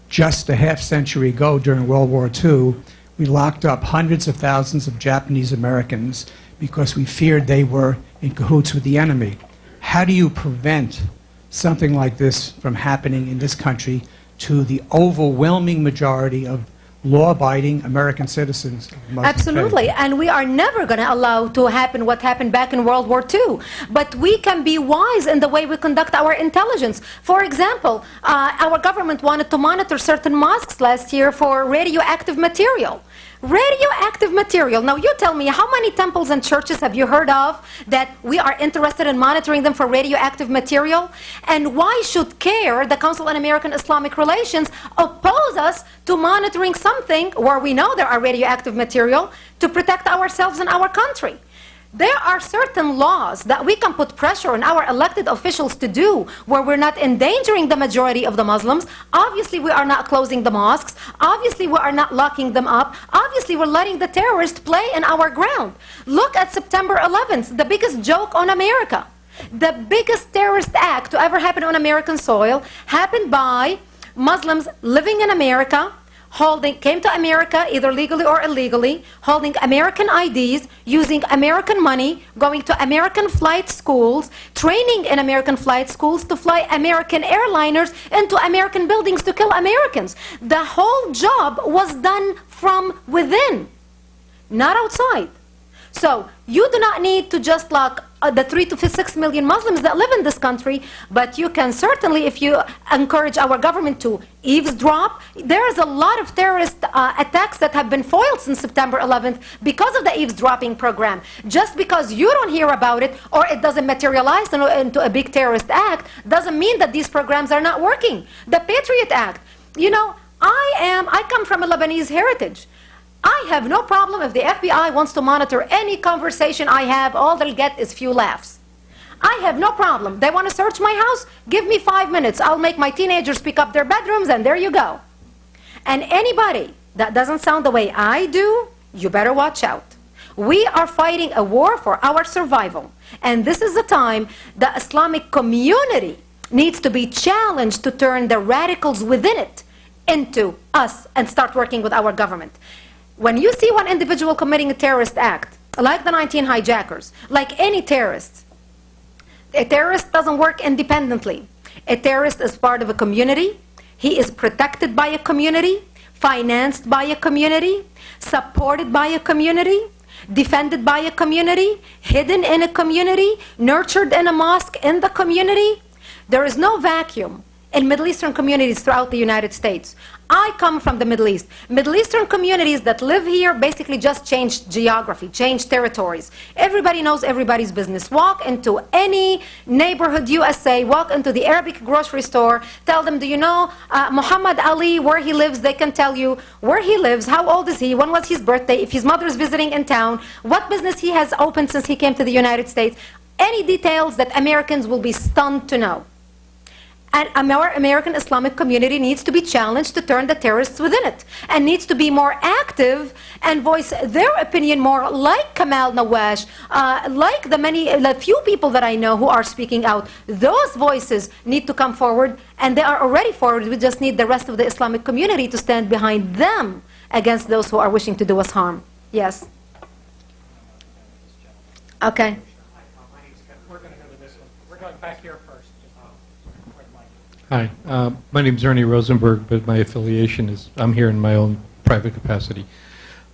Just a half century ago, during World War II, we locked up hundreds of thousands of Japanese Americans because we feared they were in cahoots with the enemy. How do you prevent something like this from happening in this country to the overwhelming majority of law-abiding American citizens of Muslim Absolutely, faith? and we are never going to allow to happen what happened back in World War II. But we can be wise in the way we conduct our intelligence. For example, our government wanted to monitor certain mosques last year for radioactive material. Radioactive material. Now you tell me, how many temples and churches have you heard of that we are interested in monitoring them for radioactive material? And why should CARE, the Council on American Islamic Relations, oppose us to monitoring something where we know there are radioactive material to protect ourselves and our country? There are certain laws that we can put pressure on our elected officials to do where we're not endangering the majority of the Muslims. Obviously, we are not closing the mosques. Obviously, we are not locking them up. Obviously, we're letting the terrorists play in our ground. Look at September 11th, the biggest joke on America. The biggest terrorist act to ever happen on American soil happened by Muslims living in America, came to America either legally or illegally, holding American IDs, using American money, going to American flight schools, training in American flight schools to fly American airliners into American buildings to kill Americans. The whole job was done from within, not outside. So you do not need to just lock the 3 to 6 million Muslims that live in this country, but you can certainly, if you encourage our government to eavesdrop, there is a lot of terrorist attacks that have been foiled since September 11th because of the eavesdropping program. Just because you don't hear about it or it doesn't materialize into a big terrorist act doesn't mean that these programs are not working. The Patriot Act, you know, I come from a Lebanese heritage. I have no problem if the FBI wants to monitor any conversation I have. All they'll get is few laughs. I have no problem. They want to search my house? Give me 5 minutes. I'll make my teenagers pick up their bedrooms, and there you go. And anybody that doesn't sound the way I do, you better watch out. We are fighting a war for our survival. And this is the time the Islamic community needs to be challenged to turn the radicals within it into us and start working with our government. When you see one individual committing a terrorist act, like the 19 hijackers, like any terrorist, a terrorist doesn't work independently. A terrorist is part of a community. He is protected by a community, financed by a community, supported by a community, defended by a community, hidden in a community, nurtured in a mosque in the community. There is no vacuum in Middle Eastern communities throughout the United States. I come from the Middle East. Middle Eastern communities that live here basically just changed geography, changed territories. Everybody knows everybody's business. Walk into any neighborhood USA, walk into the Arabic grocery store, tell them, do you know Muhammad Ali, where he lives? They can tell you where he lives, how old is he, when was his birthday, if his mother is visiting in town, what business he has opened since he came to the United States. Any details that Americans will be stunned to know. And our American Islamic community needs to be challenged to turn the terrorists within it, and needs to be more active and voice their opinion more, like Kamal Nawash, like the few people that I know who are speaking out. Those voices need to come forward, and they are already forward. We just need the rest of the Islamic community to stand behind them against those who are wishing to do us harm. Yes? Okay. We're going to go to this one. We're going back here first. Hi, my name is Ernie Rosenberg, but my affiliation is, I'm here in my own private capacity.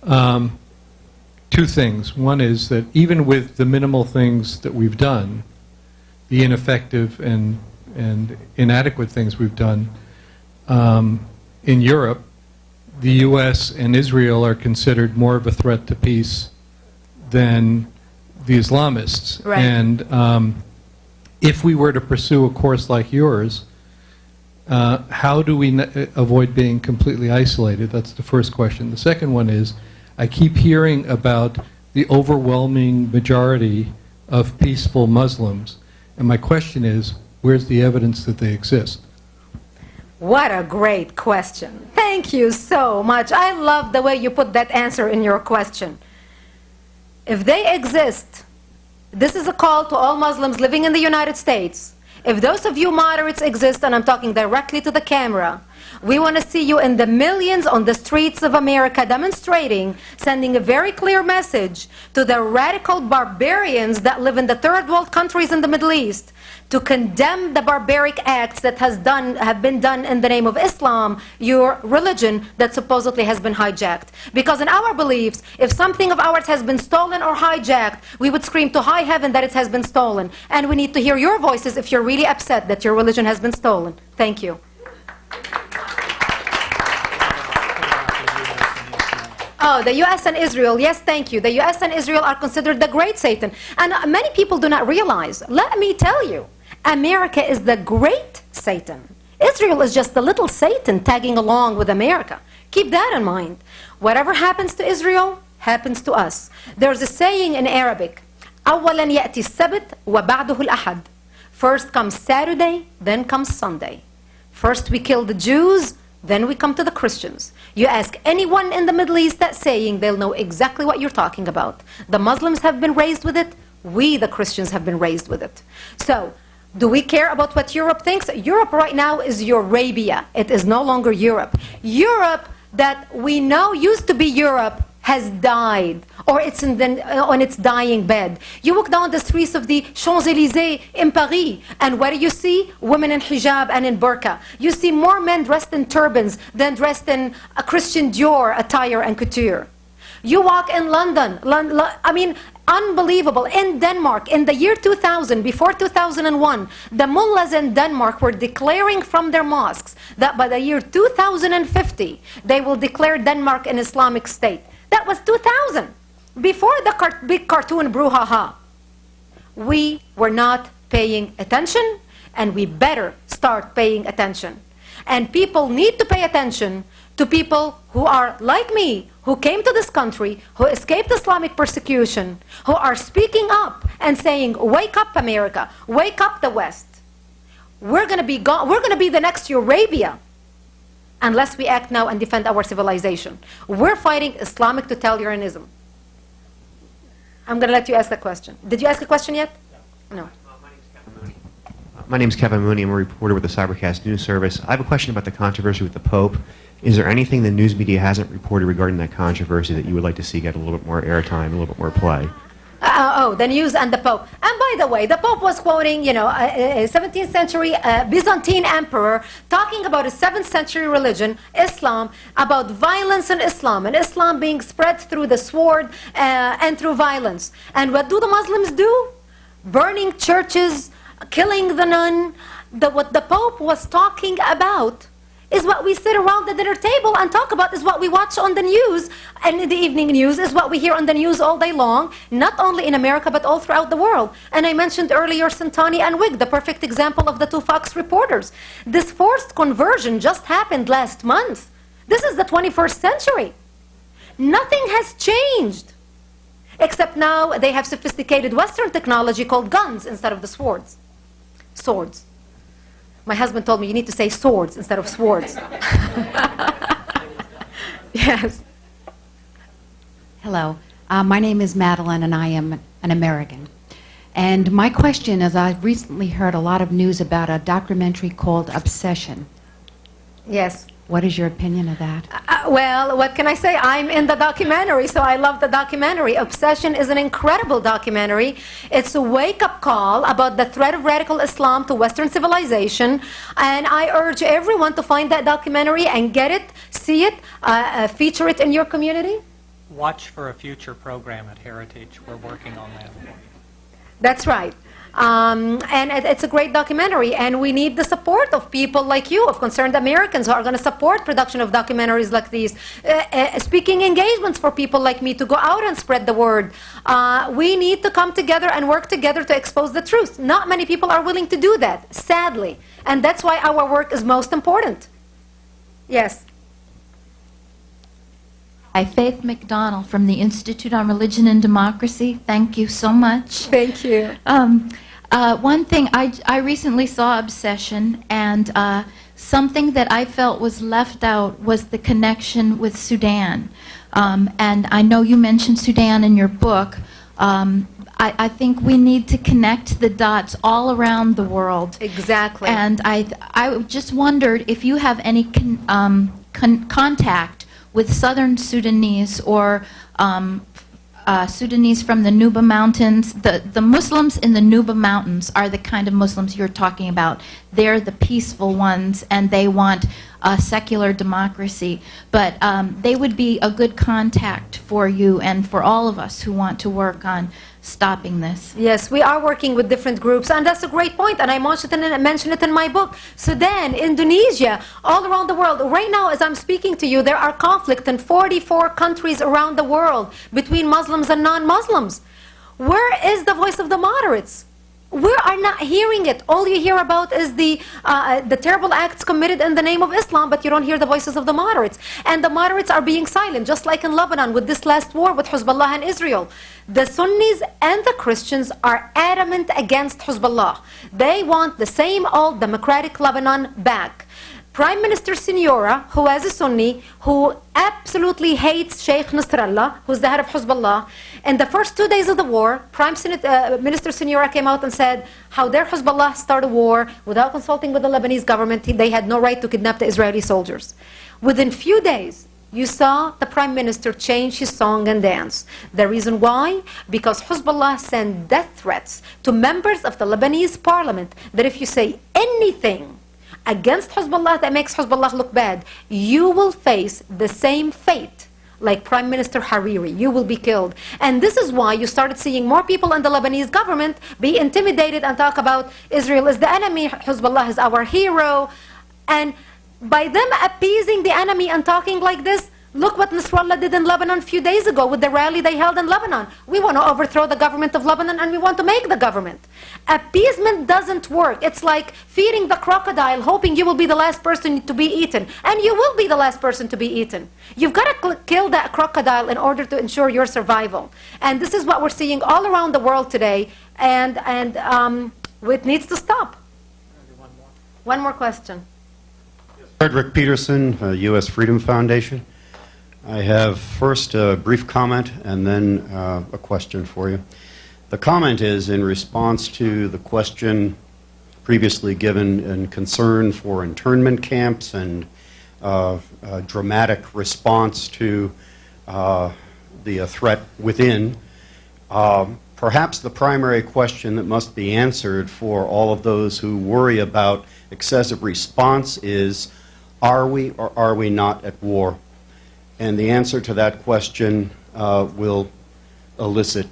Two things. One is that even with the minimal things that we've done, the ineffective and inadequate things we've done, in Europe, the U.S. and Israel are considered more of a threat to peace than the Islamists. Right. And if we were to pursue a course like yours, how do we avoid being completely isolated? That's the first question. The second one is, I keep hearing about the overwhelming majority of peaceful Muslims, and my question is, where's the evidence that they exist? What a great question. Thank Thank you so much. I love the way you put that answer in your question. If they exist, this is a call to all Muslims living in the United States. If those of you moderates exist, and I'm talking directly to the camera, we want to see you in the millions on the streets of America demonstrating, sending a very clear message to the radical barbarians that live in the third world countries in the Middle East to condemn the barbaric acts that have been done in the name of Islam, your religion that supposedly has been hijacked. Because in our beliefs, if something of ours has been stolen or hijacked, we would scream to high heaven that it has been stolen. And we need to hear your voices if you're really upset that your religion has been stolen. Thank you. Oh, the U.S. and Israel. Yes, thank you. The U.S. and Israel are considered the great Satan. And many people do not realize. Let me tell you, America is the great Satan. Israel is just the little Satan tagging along with America. Keep that in mind. Whatever happens to Israel, happens to us. There's a saying in Arabic, أولاً يأتي السبت وبعده الأحد. First comes Saturday, then comes Sunday. First we kill the Jews, then we come to the Christians. You ask anyone in the Middle East that saying, they'll know exactly what you're talking about. The Muslims have been raised with it. We, the Christians, have been raised with it. So, do we care about what Europe thinks? Europe right now is Eurabia. It is no longer Europe. Europe that we know used to be Europe has died, or it's on its dying bed. You walk down the streets of the Champs-Élysées in Paris, and what do you see? Women in hijab and in burqa. You see more men dressed in turbans than dressed in a Christian Dior attire and couture. You walk in London, I mean, unbelievable. In Denmark, in the year 2000, before 2001, the mullahs in Denmark were declaring from their mosques that by the year 2050, they will declare Denmark an Islamic state. That was 2000, before the big cartoon brouhaha. We were not paying attention, and we better start paying attention. And people need to pay attention to people who are like me, who came to this country, who escaped Islamic persecution, who are speaking up and saying, wake up America, wake up the West. We're going to be gone. We're going to be the next Eurabia unless we act now and defend our civilization. We're fighting Islamic totalitarianism. I'm going to let you ask the question. Did you ask a question yet? No. My name is Kevin Mooney. I'm a reporter with the Cybercast News Service. I have a question about the controversy with the Pope. Is there anything the news media hasn't reported regarding that controversy that you would like to see get a little bit more airtime, a little bit more play? The news and the Pope. And by the way, the Pope was quoting, a 17th century Byzantine emperor talking about a 7th century religion, Islam, about violence in Islam, and Islam being spread through the sword and through violence. And what do the Muslims do? Burning churches, killing the nun. What the Pope was talking about is what we sit around the dinner table and talk about, is what we watch on the news, and in the evening news is what we hear on the news all day long, not only in America but all throughout the world. And I mentioned earlier Santani and Wig, the perfect example of the two Fox reporters. This forced conversion just happened last month. This is the 21st century. Nothing has changed, except now they have sophisticated Western technology called guns instead of the swords. Swords. My husband told me you need to say swords instead of swords. Yes. Hello. My name is Madeline, and I am an American. And my question is, I've recently heard a lot of news about a documentary called Obsession. Yes. What is your opinion of that? Well, what can I say? I'm in the documentary, so I love the documentary. Obsession is an incredible documentary. It's a wake-up call about the threat of radical Islam to Western civilization, and I urge everyone to find that documentary and get it, see it, feature it in your community. Watch for a future program at Heritage. We're working on that. That's right. And it's a great documentary, and we need the support of people like you, of concerned Americans, who are going to support production of documentaries like these, speaking engagements for people like me to go out and spread the word. We need to come together and work together to expose the truth. Not many people are willing to do that, sadly, and that's why our work is most important. Yes. Hi, Faith McDonald from the Institute on Religion and Democracy. Thank you so much. Thank you. One thing, I recently saw Obsession, and something that I felt was left out was the connection with Sudan. And I know you mentioned Sudan in your book. I think we need to connect the dots all around the world. Exactly. And I just wondered if you have any contact with southern Sudanese or Sudanese from the Nuba Mountains. The Muslims in the Nuba Mountains are the kind of Muslims you're talking about. They're the peaceful ones, and they want a secular democracy. But they would be a good contact for you and for all of us who want to work on stopping this. Yes, we are working with different groups, and that's a great point, and I mentioned it in my book. Sudan, Indonesia, all around the world. Right now, as I'm speaking to you, there are conflicts in 44 countries around the world between Muslims and non-Muslims. Where is the voice of the moderates? We are not hearing it. All you hear about is the terrible acts committed in the name of Islam, but you don't hear the voices of the moderates. And the moderates are being silent, just like in Lebanon with this last war with Hezbollah and Israel. The Sunnis and the Christians are adamant against Hezbollah. They want the same old democratic Lebanon back. Prime Minister Siniora, who is a Sunni, who absolutely hates Sheikh Nasrallah, who's the head of Hezbollah, in the first 2 days of the war, Minister Siniora came out and said, how dare Hezbollah start a war without consulting with the Lebanese government? They had no right to kidnap the Israeli soldiers. Within few days, you saw the Prime Minister change his song and dance. The reason why? Because Hezbollah sent death threats to members of the Lebanese parliament that if you say anything against Hezbollah that makes Hezbollah look bad, you will face the same fate like Prime Minister Hariri. You will be killed. And this is why you started seeing more people in the Lebanese government be intimidated and talk about Israel is the enemy, Hezbollah is our hero. And by them appeasing the enemy and talking like this, look what Nasrallah did in Lebanon a few days ago with the rally they held in Lebanon. We want to overthrow the government of Lebanon and we want to make the government. Appeasement doesn't work. It's like feeding the crocodile, hoping you will be the last person to be eaten. And you will be the last person to be eaten. You've got to kill that crocodile in order to ensure your survival. And this is what we're seeing all around the world today. And it needs to stop. One more question. Frederick Peterson, U.S. Freedom Foundation. I have first a brief comment and then a question for you. The comment is in response to the question previously given in concern for internment camps and a dramatic response to the threat within. Perhaps the primary question that must be answered for all of those who worry about excessive response is, are we or are we not at war? And the answer to that question will elicit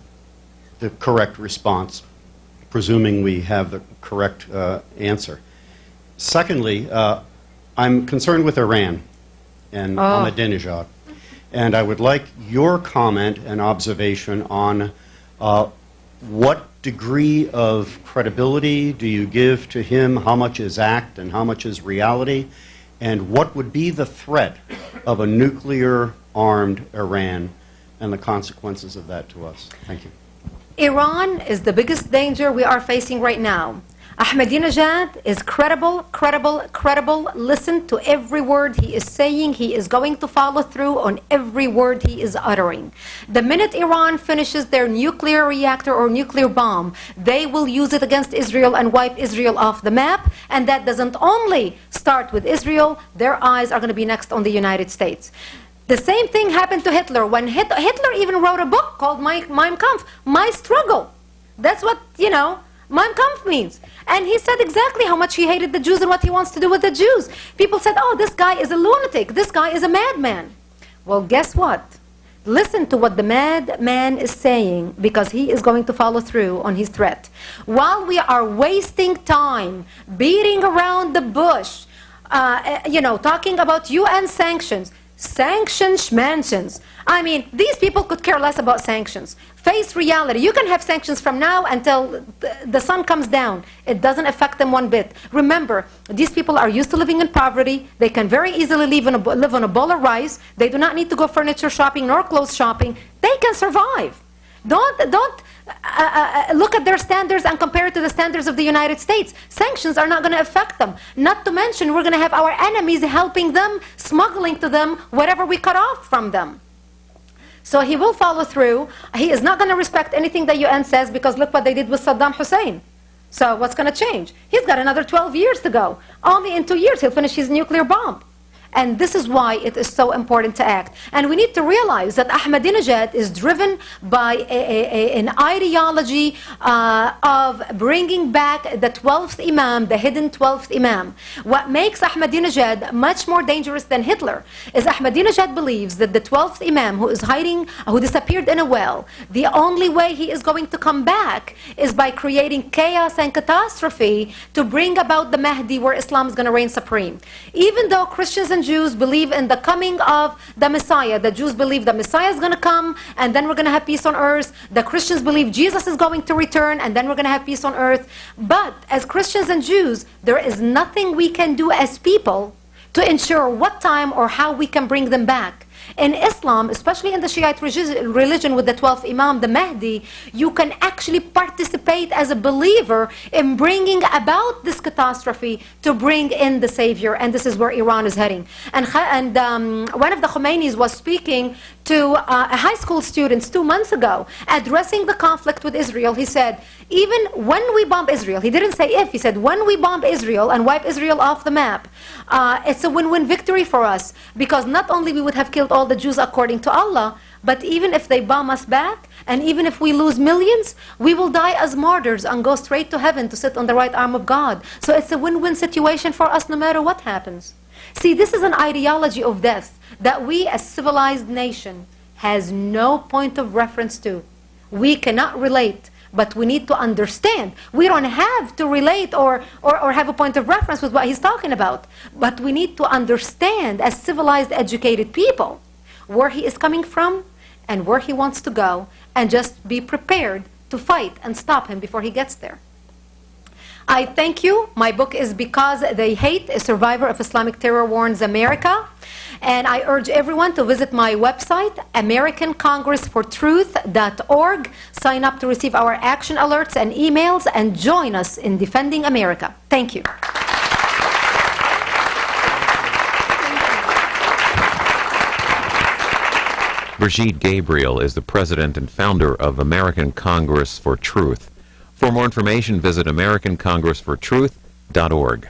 the correct response, presuming we have the correct answer. Secondly, I'm concerned with Iran and Ahmadinejad. And I would like your comment and observation on what degree of credibility do you give to him, how much is act and how much is reality, and what would be the threat of a nuclear-armed Iran and the consequences of that to us? Thank you. Iran is the biggest danger we are facing right now. Ahmadinejad is credible, credible, credible. Listen to every word he is saying. He is going to follow through on every word he is uttering. The minute Iran finishes their nuclear reactor or nuclear bomb, they will use it against Israel and wipe Israel off the map. And that doesn't only start with Israel. Their eyes are going to be next on the United States. The same thing happened to Hitler. When Hitler even wrote a book called Mein Kampf, My Struggle. That's what, Mein Kampf means. And he said exactly how much he hated the Jews and what he wants to do with the Jews. People said, oh, this guy is a lunatic. This guy is a madman. Well, guess what? Listen to what the madman is saying, because he is going to follow through on his threat. While we are wasting time beating around the bush, talking about UN sanctions, sanctions. I mean, these people could care less about sanctions. Face reality. You can have sanctions from now until the sun comes down. It doesn't affect them one bit. Remember, these people are used to living in poverty. They can very easily live on a bowl of rice. They do not need to go furniture shopping nor clothes shopping. They can survive. Don't look at their standards and compare it to the standards of the United States. Sanctions are not going to affect them. Not to mention, we're going to have our enemies helping them, smuggling to them whatever we cut off from them. So he will follow through. He is not going to respect anything the UN says, because look what they did with Saddam Hussein. So what's going to change? He's got another 12 years to go. Only in 2 years he'll finish his nuclear bomb. And this is why it is so important to act. And we need to realize that Ahmadinejad is driven by an ideology of bringing back the 12th Imam, the hidden 12th Imam. What makes Ahmadinejad much more dangerous than Hitler is Ahmadinejad believes that the 12th Imam, who is hiding, who disappeared in a well, the only way he is going to come back is by creating chaos and catastrophe to bring about the Mahdi, where Islam is going to reign supreme. Even though Christians and Jews believe in the coming of the Messiah. The Jews believe the Messiah is going to come, and then we're going to have peace on earth. The Christians believe Jesus is going to return, and then we're going to have peace on earth. But as Christians and Jews, there is nothing we can do as people to ensure what time or how we can bring them back. In Islam, especially in the Shiite religion with the 12th Imam, the Mahdi, you can actually participate as a believer in bringing about this catastrophe to bring in the Savior. And this is where Iran is heading. And one of the Khomeinis was speaking to high school students 2 months ago, addressing the conflict with Israel. He said, even when we bomb Israel, he didn't say if, he said when we bomb Israel and wipe Israel off the map, it's a win-win victory for us, because not only we would have killed all the Jews according to Allah, but even if they bomb us back, and even if we lose millions, we will die as martyrs and go straight to heaven to sit on the right arm of God. So it's a win-win situation for us no matter what happens. See, this is an ideology of death that we as civilized nation has no point of reference to. We cannot relate, but we need to understand. We don't have to relate or have a point of reference with what he's talking about, but we need to understand as civilized, educated people where he is coming from and where he wants to go, and just be prepared to fight and stop him before he gets there. I thank you. My book is Because They Hate, a Survivor of Islamic Terror Warns America. And I urge everyone to visit my website, AmericanCongressForTruth.org. Sign up to receive our action alerts and emails, and join us in defending America. Thank you. Brigitte Gabriel is the president and founder of American Congress for Truth. For more information, visit AmericanCongressForTruth.org.